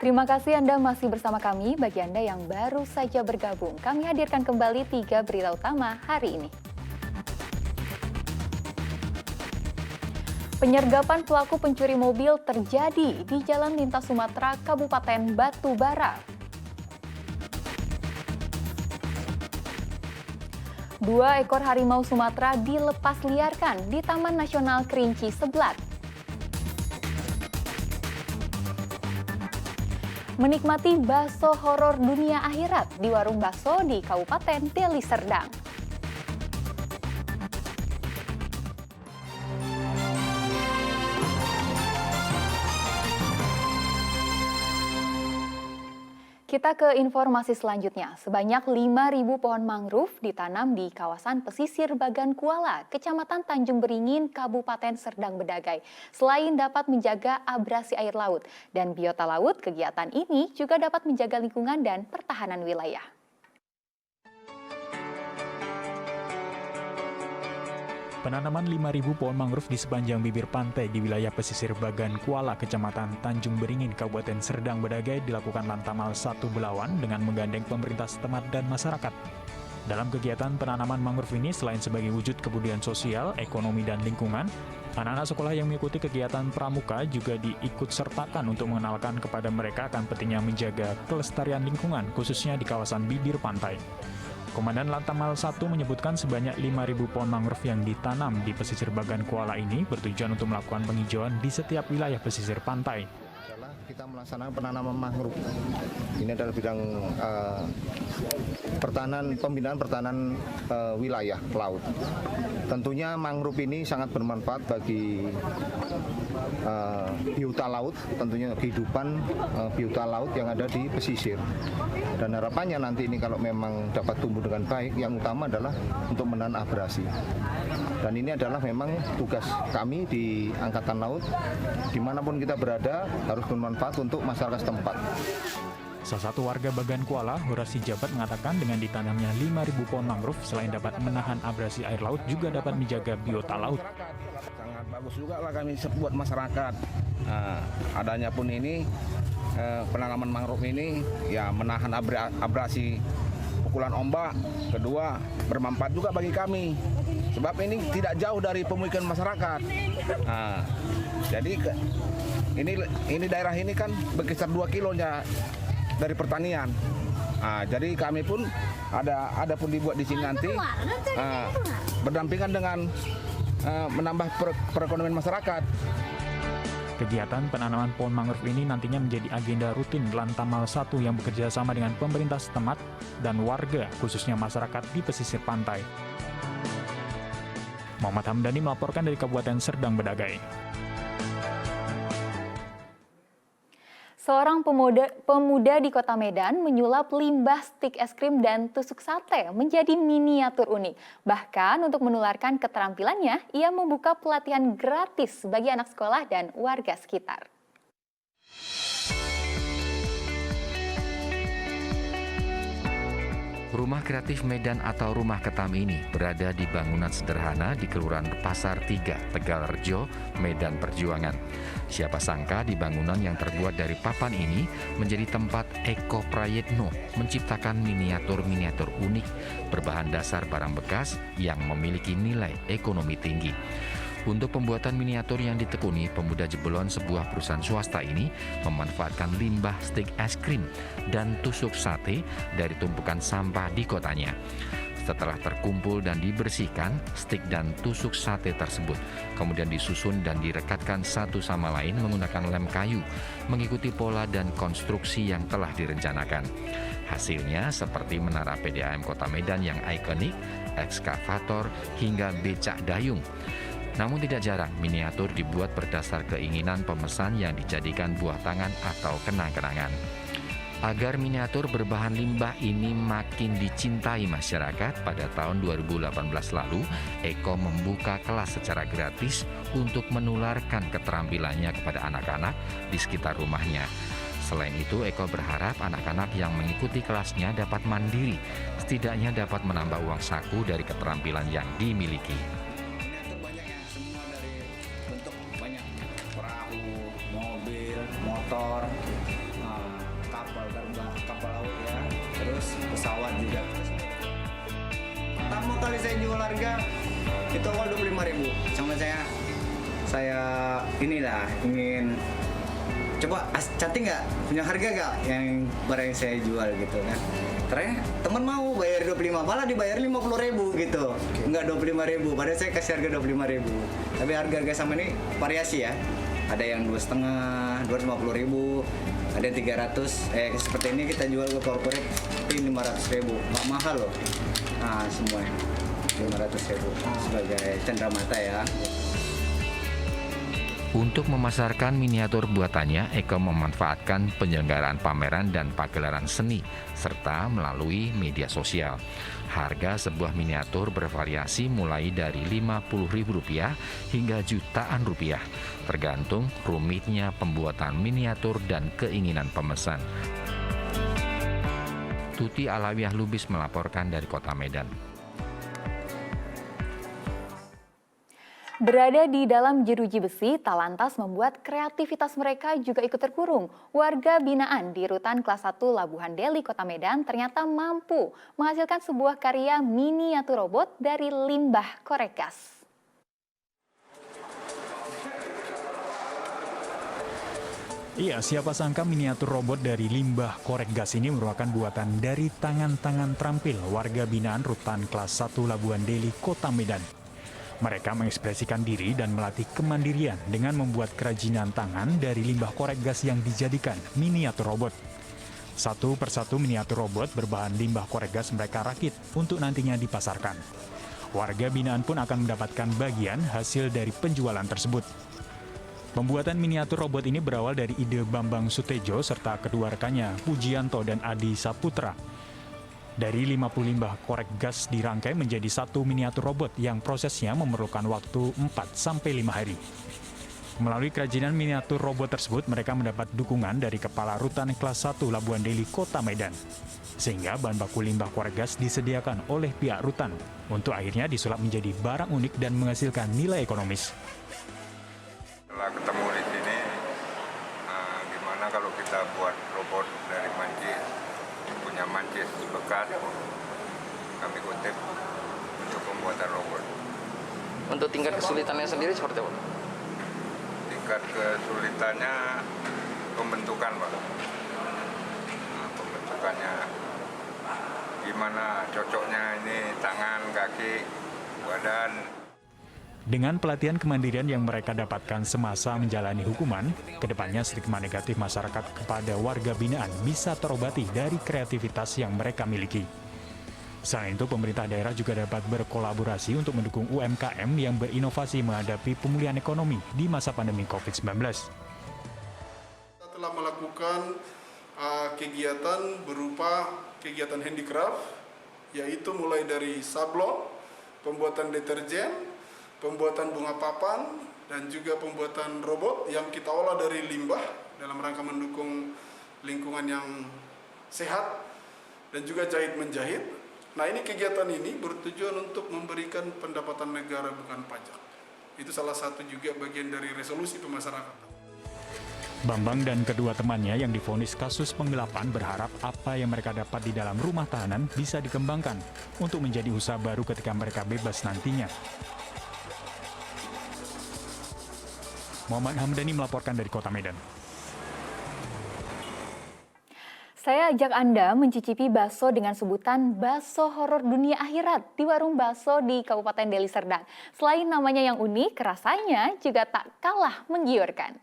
Terima kasih Anda masih bersama kami. Bagi Anda yang baru saja bergabung, kami hadirkan kembali 3 berita utama hari ini. Penyergapan pelaku pencuri mobil terjadi di Jalan Lintas Sumatera, Kabupaten Batubara. 2 ekor harimau Sumatera dilepas liarkan di Taman Nasional Kerinci Seblat. Menikmati bakso horor dunia akhirat di warung bakso di Kabupaten Deli Serdang. Kita ke informasi selanjutnya. Sebanyak 5.000 pohon mangrove ditanam di kawasan pesisir Bagan Kuala, Kecamatan Tanjung Beringin, Kabupaten Serdang Bedagai. Selain dapat menjaga abrasi air laut dan biota laut, kegiatan ini juga dapat menjaga lingkungan dan pertahanan wilayah. Penanaman 5.000 pohon mangrove di sepanjang bibir pantai di wilayah pesisir Bagan Kuala, Kecamatan Tanjung Beringin, Kabupaten Serdang Bedagai dilakukan Lantamal 1 Belawan dengan menggandeng pemerintah setempat dan masyarakat. Dalam kegiatan penanaman mangrove ini, selain sebagai wujud kepedulian sosial, ekonomi, dan lingkungan, anak-anak sekolah yang mengikuti kegiatan pramuka juga diikut sertakan untuk mengenalkan kepada mereka akan pentingnya menjaga kelestarian lingkungan, khususnya di kawasan bibir pantai. Komandan Lantamal 1 menyebutkan sebanyak 5.000 pohon mangrove yang ditanam di pesisir Bagan Kuala ini bertujuan untuk melakukan penghijauan di setiap wilayah pesisir pantai. Kita melaksanakan penanaman mangrove. Ini adalah bidang pembinaan pertahanan wilayah laut. Tentunya mangrove ini sangat bermanfaat bagi biota laut, tentunya kehidupan biota laut yang ada di pesisir. Dan harapannya nanti ini kalau memang dapat tumbuh dengan baik, yang utama adalah untuk menahan abrasi. Dan ini adalah memang tugas kami di Angkatan Laut, dimanapun kita berada harus bermanfaat untuk masyarakat setempat. Salah satu warga Bagan Kuala, Horas Jabat, mengatakan dengan ditanamnya 5.000 pohon mangrove selain dapat menahan abrasi air laut juga dapat menjaga biota laut. Sangat bagus juga lah kami buat masyarakat. Adanya pun ini penanaman mangrove ini ya menahan abrasi pukulan ombak. Kedua, bermanfaat juga bagi kami. Sebab ini tidak jauh dari pemukiman masyarakat. Jadi ini daerah ini kan berkisar 2 kilonya dari pertanian. Jadi kami pun ada pun dibuat di sini nanti berdampingan dengan menambah perekonomian masyarakat. Kegiatan penanaman pohon mangrove ini nantinya menjadi agenda rutin Lantamal 1 yang bekerja sama dengan pemerintah setempat dan warga, khususnya masyarakat di pesisir pantai. Muhammad Hamdani melaporkan dari Kabupaten Serdang Bedagai. Seorang pemuda di Kota Medan menyulap limbah stik es krim dan tusuk sate menjadi miniatur unik. Bahkan untuk menularkan keterampilannya, ia membuka pelatihan gratis bagi anak sekolah dan warga sekitar. Rumah Kreatif Medan atau Rumah Ketam ini berada di bangunan sederhana di Kelurahan Pasar 3, Tegalrejo, Medan Perjuangan. Siapa sangka di bangunan yang terbuat dari papan ini menjadi tempat Eko Prayetno menciptakan miniatur-miniatur unik berbahan dasar barang bekas yang memiliki nilai ekonomi tinggi. Untuk pembuatan miniatur yang ditekuni, pemuda jebolan sebuah perusahaan swasta ini memanfaatkan limbah stik es krim dan tusuk sate dari tumpukan sampah di kotanya. Setelah terkumpul dan dibersihkan, stik dan tusuk sate tersebut kemudian disusun dan direkatkan satu sama lain menggunakan lem kayu, mengikuti pola dan konstruksi yang telah direncanakan. Hasilnya seperti menara PDAM Kota Medan yang ikonik, ekskavator, hingga becak dayung. Namun tidak jarang miniatur dibuat berdasar keinginan pemesan yang dijadikan buah tangan atau kenang-kenangan. Agar miniatur berbahan limbah ini makin dicintai masyarakat, pada tahun 2018 lalu, Eko membuka kelas secara gratis untuk menularkan keterampilannya kepada anak-anak di sekitar rumahnya. Selain itu, Eko berharap anak-anak yang mengikuti kelasnya dapat mandiri, setidaknya dapat menambah uang saku dari keterampilan yang dimiliki. Banyak perahu, mobil, motor, harga itu awal 25.000. Cuma saya inilah ingin coba cantik nggak, punya harga nggak yang barang yang saya jual gitu kan. Ternyata teman mau bayar 25, malah dibayar 50.000 gitu. Nggak 25.000, padahal saya kasih harga 25.000. Tapi harga sama ini variasi ya. Ada yang 2,5, 250.000, ada yang 300. Seperti ini kita jual ke corporate ini 500.000, nggak mahal loh. Nah semuanya 500.000 sebagai cenderamata ya. Untuk memasarkan miniatur buatannya, Eko memanfaatkan penyelenggaraan pameran dan pagelaran seni, serta melalui media sosial. Harga sebuah miniatur bervariasi mulai dari Rp50.000 hingga jutaan rupiah, tergantung rumitnya pembuatan miniatur dan keinginan pemesan. Tuti Alawiyah Lubis melaporkan dari Kota Medan. Berada di dalam jeruji besi, tak lantas membuat kreativitas mereka juga ikut terkurung. Warga binaan di Rutan Kelas 1 Labuhan Deli, Kota Medan ternyata mampu menghasilkan sebuah karya miniatur robot dari limbah korek gas. Iya, siapa sangka miniatur robot dari limbah korek gas ini merupakan buatan dari tangan-tangan terampil warga binaan Rutan Kelas 1 Labuhan Deli, Kota Medan. Mereka mengekspresikan diri dan melatih kemandirian dengan membuat kerajinan tangan dari limbah korek gas yang dijadikan miniatur robot. Satu persatu miniatur robot berbahan limbah korek gas mereka rakit untuk nantinya dipasarkan. Warga binaan pun akan mendapatkan bagian hasil dari penjualan tersebut. Pembuatan miniatur robot ini berawal dari ide Bambang Sutejo serta kedua rekannya, Pujianto dan Adi Saputra. Dari 50 limbah korek gas dirangkai menjadi satu miniatur robot yang prosesnya memerlukan waktu 4-5 hari. Melalui kerajinan miniatur robot tersebut, mereka mendapat dukungan dari Kepala Rutan Kelas 1 Labuhan Deli, Kota Medan. Sehingga bahan baku limbah korek gas disediakan oleh pihak Rutan untuk akhirnya disulap menjadi barang unik dan menghasilkan nilai ekonomis. Setelah ketemu di sini, gimana kalau kita buat robot dari mancis, punya mancis bekas, kami kutip untuk pembuatan robot. Untuk tingkat kesulitannya sendiri seperti apa? Tingkat kesulitannya pembentukan, Pak. Pembentukannya gimana cocoknya ini tangan, kaki, badan. Dengan pelatihan kemandirian yang mereka dapatkan semasa menjalani hukuman, kedepannya stigma negatif masyarakat kepada warga binaan bisa terobati dari kreativitas yang mereka miliki. Selain itu, pemerintah daerah juga dapat berkolaborasi untuk mendukung UMKM yang berinovasi menghadapi pemulihan ekonomi di masa pandemi COVID-19. Kita telah melakukan kegiatan berupa kegiatan handicraft, yaitu mulai dari sablon, pembuatan deterjen, pembuatan bunga papan, dan juga pembuatan robot yang kita olah dari limbah dalam rangka mendukung lingkungan yang sehat, dan juga jahit-menjahit. Nah, ini kegiatan ini bertujuan untuk memberikan pendapatan negara bukan pajak. Itu salah satu juga bagian dari resolusi pemasarakatan. Bambang dan kedua temannya yang divonis kasus penggelapan berharap apa yang mereka dapat di dalam rumah tahanan bisa dikembangkan untuk menjadi usaha baru ketika mereka bebas nantinya. Muhammad Hamdani melaporkan dari Kota Medan. Saya ajak Anda mencicipi bakso dengan sebutan bakso horor dunia akhirat di warung bakso di Kabupaten Deli Serdang. Selain namanya yang unik, rasanya juga tak kalah menggiurkan.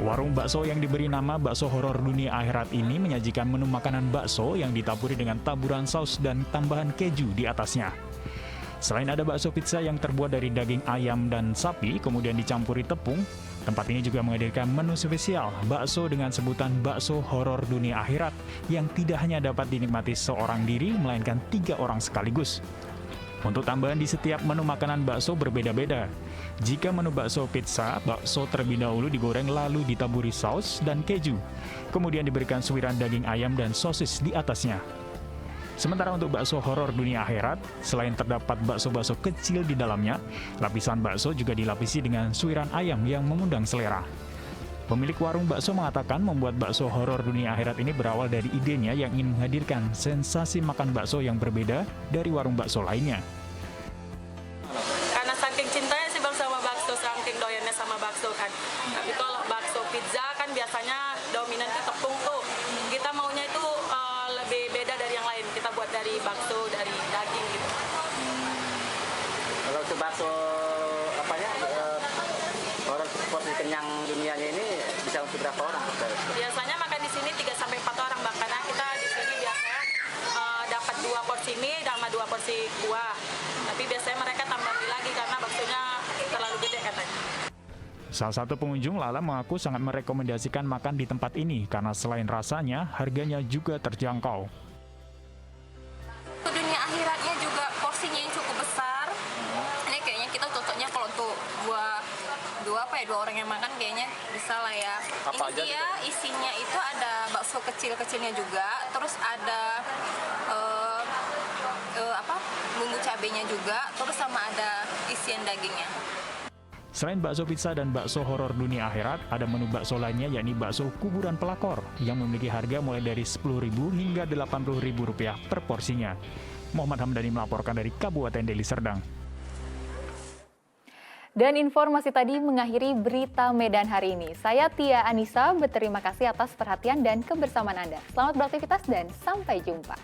Warung bakso yang diberi nama bakso horor dunia akhirat ini menyajikan menu makanan bakso yang ditaburi dengan taburan saus dan tambahan keju di atasnya. Selain ada bakso pizza yang terbuat dari daging ayam dan sapi, kemudian dicampuri tepung, tempat ini juga menghadirkan menu spesial bakso dengan sebutan bakso horor dunia akhirat yang tidak hanya dapat dinikmati seorang diri, melainkan 3 orang sekaligus. Untuk tambahan di setiap menu makanan bakso berbeda-beda. Jika menu bakso pizza, bakso terlebih dahulu digoreng lalu ditaburi saus dan keju. Kemudian diberikan suiran daging ayam dan sosis di atasnya. Sementara untuk bakso horor dunia akhirat, selain terdapat bakso-bakso kecil di dalamnya, lapisan bakso juga dilapisi dengan suiran ayam yang mengundang selera. Pemilik warung bakso mengatakan membuat bakso horor dunia akhirat ini berawal dari idenya yang ingin menghadirkan sensasi makan bakso yang berbeda dari warung bakso lainnya. Karena saking cintanya sih Bang sama bakso, saking doyannya sama bakso kan. Tapi kalau bakso pizza kan biasanya dominan ke tepung tuh. Kita maunya itu lebih beda dari yang lain. Kita buat dari bakso, dari daging gitu. Kalau untuk bakso orang porsi kenyang dunianya ini bisa untuk berapa orang? Biasanya makan di sini 3-4 orang Bang. Karena kita di sini biasanya dapat 2 porsi mie sama 2 porsi kuah. Tapi biasanya mereka tambah mie lagi karena baksonya terlalu gede katanya. Salah satu pengunjung, Lala, mengaku sangat merekomendasikan makan di tempat ini karena selain rasanya, harganya juga terjangkau. Dunia akhiratnya juga porsinya yang cukup besar. Ini kayaknya kita cocoknya kalau untuk dua orang yang makan kayaknya bisa lah ya. Apa ini aja dia isinya itu ada bakso kecil-kecilnya juga, terus ada bumbu cabenya juga, terus sama ada isian dagingnya. Selain bakso pizza dan bakso horor dunia akhirat, ada menu bakso lainnya yakni bakso kuburan pelakor yang memiliki harga mulai dari Rp10.000 hingga Rp80.000 per porsinya. Muhammad Hamdani melaporkan dari Kabupaten Deli Serdang. Dan informasi tadi mengakhiri berita Medan hari ini. Saya Tia Anissa, berterima kasih atas perhatian dan kebersamaan Anda. Selamat beraktivitas dan sampai jumpa.